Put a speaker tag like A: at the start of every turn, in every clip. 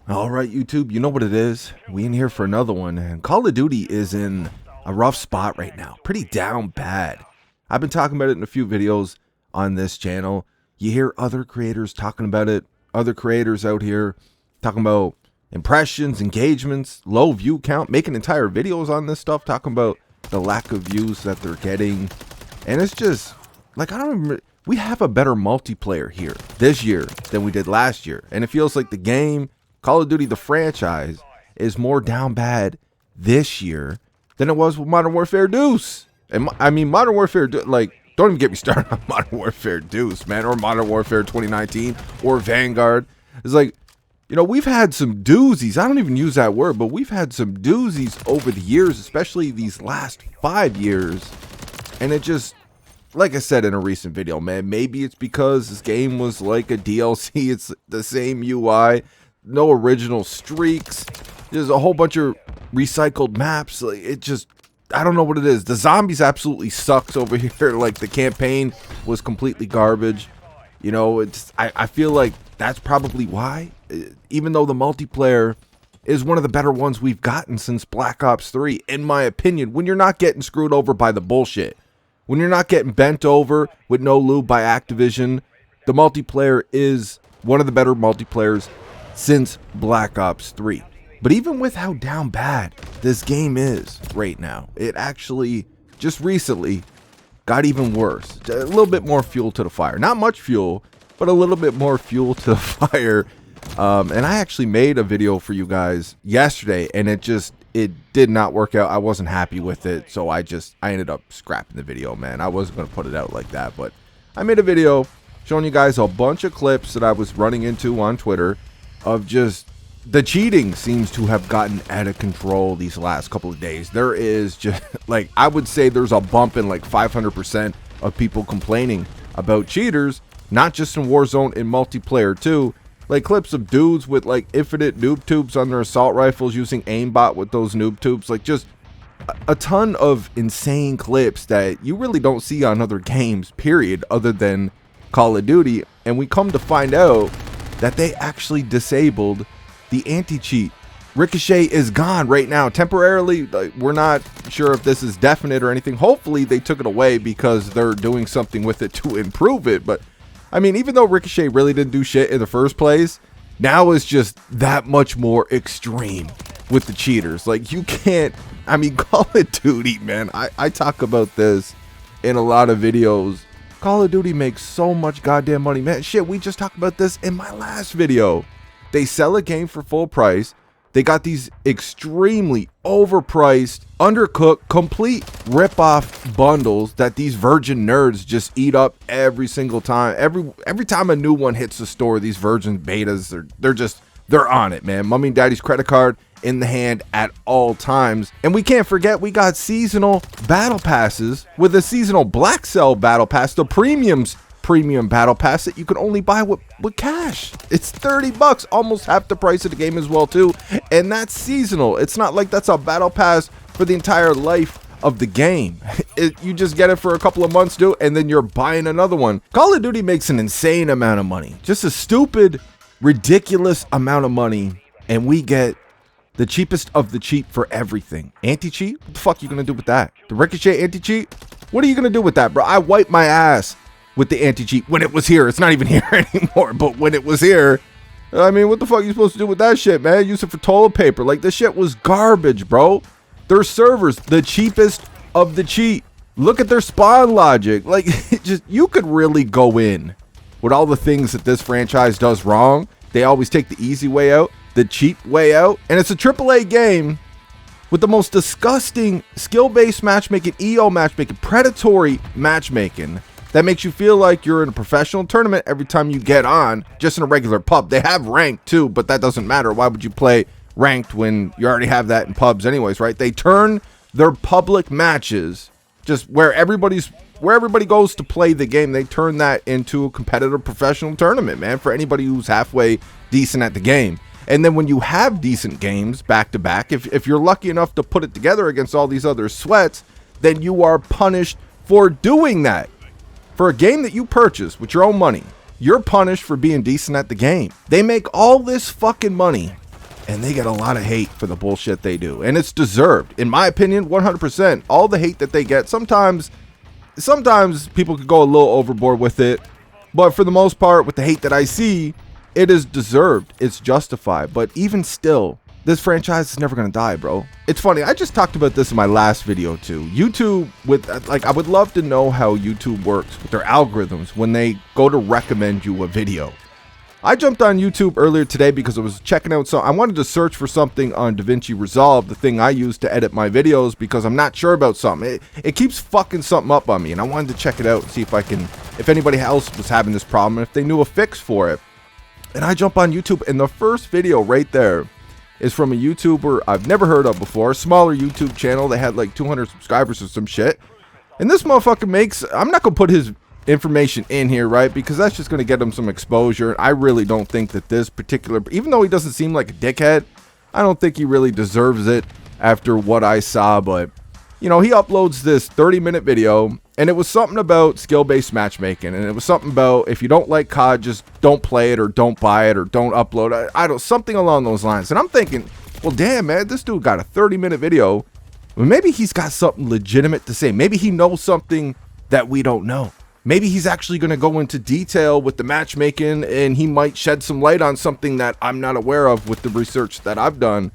A: All right, YouTube, you know what it is. We in here for another one, and Call of Duty is in a rough spot right now. Pretty down bad. I've been talking about it in a few videos on this channel. You hear other creators talking about it. Other creators out here talking about impressions, engagements, low view count, making entire videos on this stuff, talking about the lack of views that they're getting. And it's just, like, I don't remember. We have a better multiplayer here this year than we did last year. And it feels like the game, Call of Duty, the franchise, is more down bad this year than it was with Modern Warfare Deuce. And I mean, Modern Warfare, like, don't even get me started on Modern Warfare Deuce, man, or Modern Warfare 2019, or Vanguard. It's like, you know, we've had some doozies. I don't even use that word, but we've had some doozies over the years, especially these last 5 years. And it just, like I said in a recent video, man, maybe it's because this game was like a DLC. It's the same UI, no original streaks. There's a whole bunch of recycled maps. Like, it just, I don't know what it is. The zombies absolutely sucks over here. Like, the campaign was completely garbage. You know, it's, I feel like that's probably why, even though the multiplayer is one of the better ones we've gotten since Black Ops 3, in my opinion, when you're not getting screwed over by the bullshit. When you're not getting bent over with no lube by Activision, the multiplayer is one of the better multiplayers since Black Ops 3. But even with how down bad this game is right now, it actually just recently got even worse. A little bit more fuel to the fire. Not much fuel, but a little bit more fuel to the fire. And I actually made a video for you guys yesterday, and it did not work out. I wasn't happy with it, so I ended up scrapping the video, man. I wasn't going to put it out like that, but I made a video showing you guys a bunch of clips that I was running into on Twitter of just the cheating seems to have gotten out of control these last couple of days. There is just, like, I would say there's a bump in like 500% of people complaining about cheaters, not just in Warzone, in multiplayer too. Like clips of dudes with like infinite noob tubes on their assault rifles using aimbot with those noob tubes. Like just a ton of insane clips that you really don't see on other games, period, other than Call of Duty. And we come to find out that they actually disabled the anti-cheat. Ricochet is gone right now temporarily. Like, we're not sure if this is definite or anything. Hopefully they took it away because they're doing something with it to improve it. But I mean, even though Ricochet really didn't do shit in the first place, now it's just that much more extreme with the cheaters. Like, you can't, I mean, Call of Duty, man, I talk about this in a lot of videos. Call of Duty makes so much goddamn money, man. Shit, we just talked about this in my last video. They sell a game for full price. They got these extremely overpriced, undercooked, complete rip-off bundles that these virgin nerds just eat up every single time. Every time a new one hits the store, these virgin betas, they're on it, man. Mommy and daddy's credit card in the hand at all times. And we can't forget we got seasonal battle passes with a seasonal Black Cell battle pass, the premium battle pass that you can only buy with cash. It's $30, almost half the price of the game as well too, and that's seasonal. It's not like that's a battle pass for the entire life of the game. You just get it for a couple of months, dude, and then you're buying another one. Call of Duty makes an insane amount of money, just a stupid, ridiculous amount of money, and we get the cheapest of the cheap for everything. Anti-cheat? What the fuck are you gonna do with that? The Ricochet anti-cheat? What are you gonna do with that, bro? I wiped my ass with the anti-cheat when it was here. It's not even here anymore, but when it was here, I mean, what the fuck are you supposed to do with that shit, man? Use it for toilet paper. Like, this shit was garbage, bro. Their servers, the cheapest of the cheap. Look at their spawn logic. Like, you could really go in with all the things that this franchise does wrong. They always take the easy way out, the cheap way out, and it's a AAA game with the most disgusting skill-based matchmaking, EO matchmaking, predatory matchmaking that makes you feel like you're in a professional tournament every time you get on, just in a regular pub. They have ranked too, but that doesn't matter. Why would you play ranked when you already have that in pubs anyways, right? They turn their public matches, just where everybody goes to play the game, they turn that into a competitive professional tournament, man, for anybody who's halfway decent at the game. And then when you have decent games back to back, if you're lucky enough to put it together against all these other sweats, then you are punished for doing that. For a game that you purchase with your own money, you're punished for being decent at the game. They make all this fucking money and they get a lot of hate for the bullshit they do. And it's deserved. In my opinion, 100%. All the hate that they get, sometimes people could go a little overboard with it. But for the most part, with the hate that I see, it is deserved. It's justified. But even still, this franchise is never going to die, bro. It's funny. I just talked about this in my last video too. YouTube, I would love to know how YouTube works with their algorithms when they go to recommend you a video. I jumped on YouTube earlier today because I was checking out I wanted to search for something on DaVinci Resolve, the thing I use to edit my videos, because I'm not sure about something. It keeps fucking something up on me, and I wanted to check it out and see if anybody else was having this problem, and if they knew a fix for it. And I jump on YouTube, and the first video right there is from a YouTuber I've never heard of before, a smaller YouTube channel. They had like 200 subscribers or some shit. And this motherfucker I'm not gonna put his information in here, right, because that's just going to get him some exposure. I really don't think that this particular, even though he doesn't seem like a dickhead, I don't think he really deserves it after what I saw. But you know, he uploads this 30-minute video, and it was something about skill-based matchmaking, and it was something about if you don't like COD, just don't play it or don't buy it or don't upload it. I don't, something along those lines. And I'm thinking, well, damn, man, this dude got a 30-minute video. Well, maybe he's got something legitimate to say. Maybe he knows something that we don't know. Maybe he's actually going to go into detail with the matchmaking, and he might shed some light on something that I'm not aware of with the research that I've done.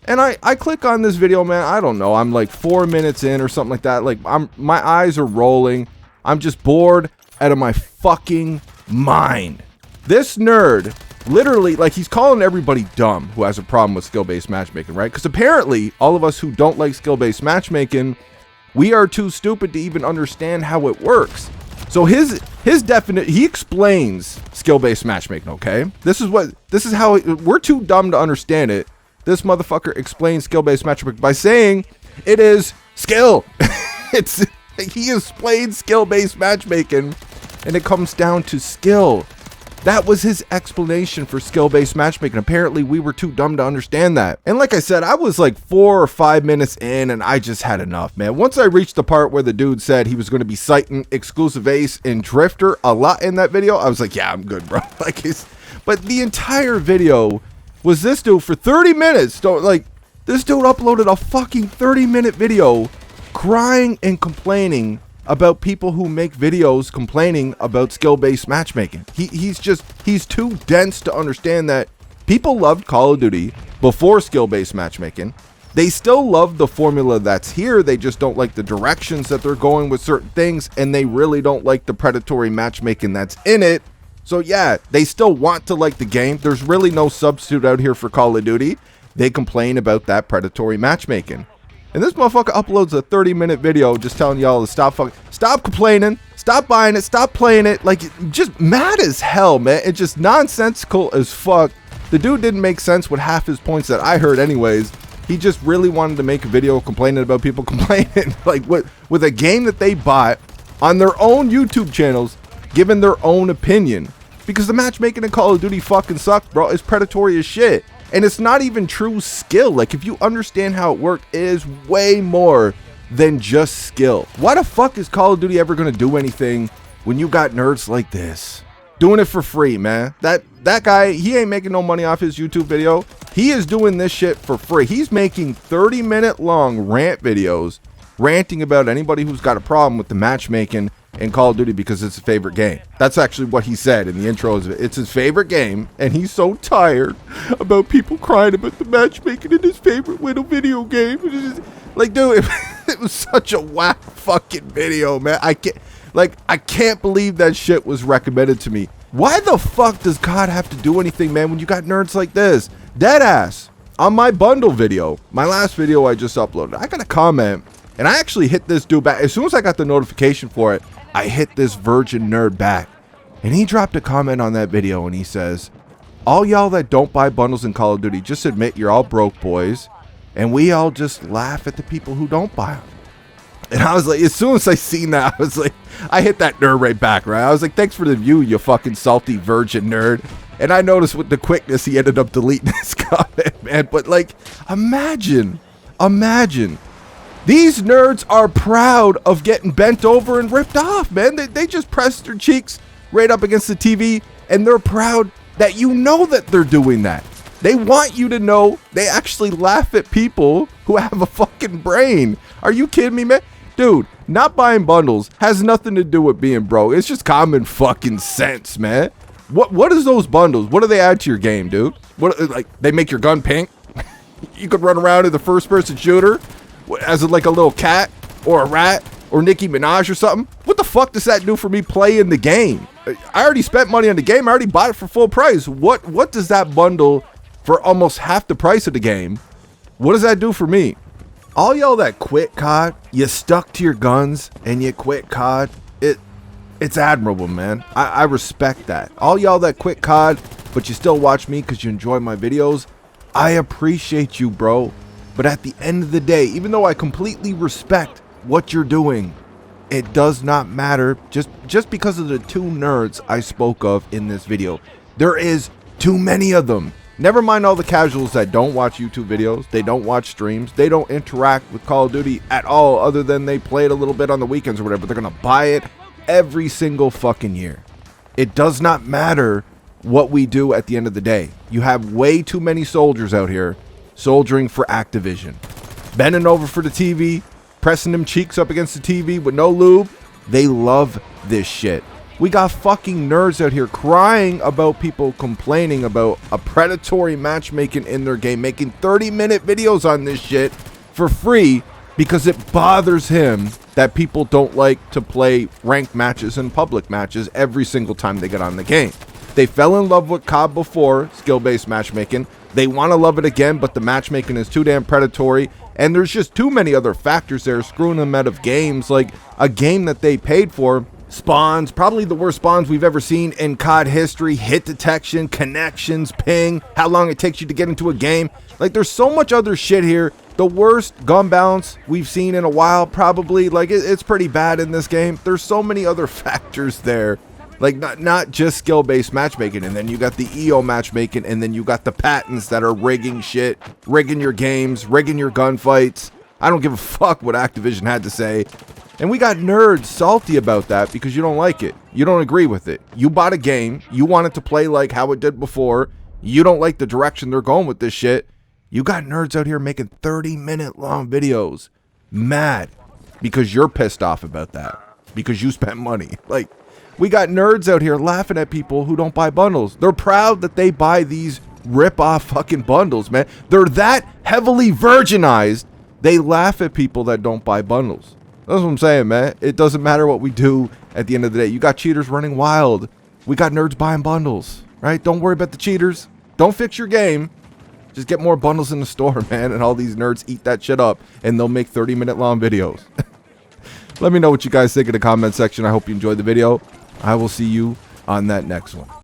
A: And I click on this video, man. I don't know. I'm like 4 minutes in or something like that. Like my eyes are rolling. I'm just bored out of my fucking mind. This nerd, literally, like, he's calling everybody dumb who has a problem with skill-based matchmaking, right? Because apparently all of us who don't like skill-based matchmaking, we are too stupid to even understand how it works. So he explains skill-based matchmaking, okay? This is how we're too dumb to understand it. This motherfucker explains skill-based matchmaking by saying it is skill. He explains skill-based matchmaking, and it comes down to skill. That was his explanation for skill-based matchmaking. Apparently, we were too dumb to understand that. And like I said, I was like 4 or 5 minutes in, and I just had enough, man. Once I reached the part where the dude said he was going to be citing Exclusive Ace and Drifter a lot in that video, I was like, yeah, I'm good, bro. But the entire video was this dude for 30 minutes. This dude uploaded a fucking 30-minute video crying and complaining about people who make videos complaining about skill-based matchmaking. He's too dense to understand that people loved Call of Duty before skill-based matchmaking. They still love the formula that's here. They just don't like the directions that they're going with certain things, and they really don't like the predatory matchmaking that's in it. So yeah, they still want to like the game. There's really no substitute out here for Call of Duty. They complain about that predatory matchmaking. And this motherfucker uploads a 30-minute video just telling y'all to stop complaining, stop buying it, stop playing it. Like, just mad as hell, man. It's just nonsensical as fuck. The dude didn't make sense with half his points that I heard anyways. He just really wanted to make a video complaining about people complaining. Like, with a game that they bought on their own YouTube channels, giving their own opinion. Because the matchmaking in Call of Duty fucking sucks, bro. It's predatory as shit. And it's not even true skill. Like, if you understand how it works, it is way more than just skill. Why the fuck is Call of Duty ever going to do anything when you got nerds like this? Doing it for free, man. That guy, he ain't making no money off his YouTube video. He is doing this shit for free. He's making 30-minute long rant videos, ranting about anybody who's got a problem with the matchmaking in Call of Duty because it's his favorite game. That's actually what he said in the intro. It's his favorite game, and he's so tired about people crying about the matchmaking in his favorite little video game. Like, dude, it was such a whack fucking video, man. I can't believe that shit was recommended to me. Why the fuck does COD have to do anything, man, when you got nerds like this? Deadass. On my bundle video, my last video I just uploaded, I got a comment, and I actually hit this dude back. As soon as I got the notification for it, I hit this virgin nerd back, and he dropped a comment on that video, and he says, all y'all that don't buy bundles in Call of Duty, just admit you're all broke boys, and we all just laugh at the people who don't buy them. And I was like, as soon as I seen that, I was like, I hit that nerd right back, right? I was like, thanks for the view, you fucking salty virgin nerd. And I noticed with the quickness, he ended up deleting this comment, man. But like, imagine. These nerds are proud of getting bent over and ripped off, man. They just press their cheeks right up against the TV, and they're proud that you know that they're doing that. They want you to know they actually laugh at people who have a fucking brain. Are you kidding me, man? Dude, not buying bundles has nothing to do with being broke. It's just common fucking sense, man. What is those bundles? What do they add to your game, dude? What, like, they make your gun pink? You could run around in the first-person shooter as like a little cat or a rat or Nicki Minaj or something. What the fuck does that do for me playing the game? I already spent money on the game. I already bought it for full price. What does that bundle for almost half the price of the game? What does that do for me? All y'all that quit COD, you stuck to your guns and you quit COD. It's admirable, man. I respect that. All y'all that quit COD, but you still watch me because you enjoy my videos, I appreciate you, bro. But at the end of the day, even though I completely respect what you're doing, it does not matter just because of the 2 nerds I spoke of in this video. There is too many of them. Never mind all the casuals that don't watch YouTube videos, they don't watch streams, they don't interact with Call of Duty at all other than they play it a little bit on the weekends or whatever. They're gonna buy it every single fucking year. It does not matter what we do at the end of the day. You have way too many soldiers out here soldiering for Activision, bending over for the TV, pressing them cheeks up against the TV with no lube. They love this shit. We got fucking nerds out here crying about people complaining about a predatory matchmaking in their game, making 30-minute videos on this shit for free because it bothers him that people don't like to play ranked matches and public matches every single time they get on the game. They fell in love with COD before, skill-based matchmaking. They want to love it again, but the matchmaking is too damn predatory. And there's just too many other factors there screwing them out of games. Like a game that they paid for. Spawns, probably the worst spawns we've ever seen in COD history. Hit detection, connections, ping, how long it takes you to get into a game. Like there's so much other shit here. The worst gun balance we've seen in a while, probably. Like it's pretty bad in this game. There's so many other factors there. Like not just skill-based matchmaking, and then you got the EO matchmaking, and then you got the patents that are rigging shit, rigging your games, rigging your gunfights. I don't give a fuck what Activision had to say. And we got nerds salty about that because you don't like it. You don't agree with it. You bought a game. You want it to play like how it did before. You don't like the direction they're going with this shit. You got nerds out here making 30-minute long videos. Mad because you're pissed off about that. Because you spent money. Like, we got nerds out here laughing at people who don't buy bundles. They're proud that they buy these rip-off fucking bundles, man. They're that heavily virginized, they laugh at people that don't buy bundles. That's what I'm saying, man. It doesn't matter what we do at the end of the day. You got cheaters running wild. We got nerds buying bundles, right? Don't worry about the cheaters. Don't fix your game. Just get more bundles in the store, man, and all these nerds eat that shit up, and they'll make 30-minute long videos. Let me know what you guys think in the comment section. I hope you enjoyed the video. I will see you on that next one.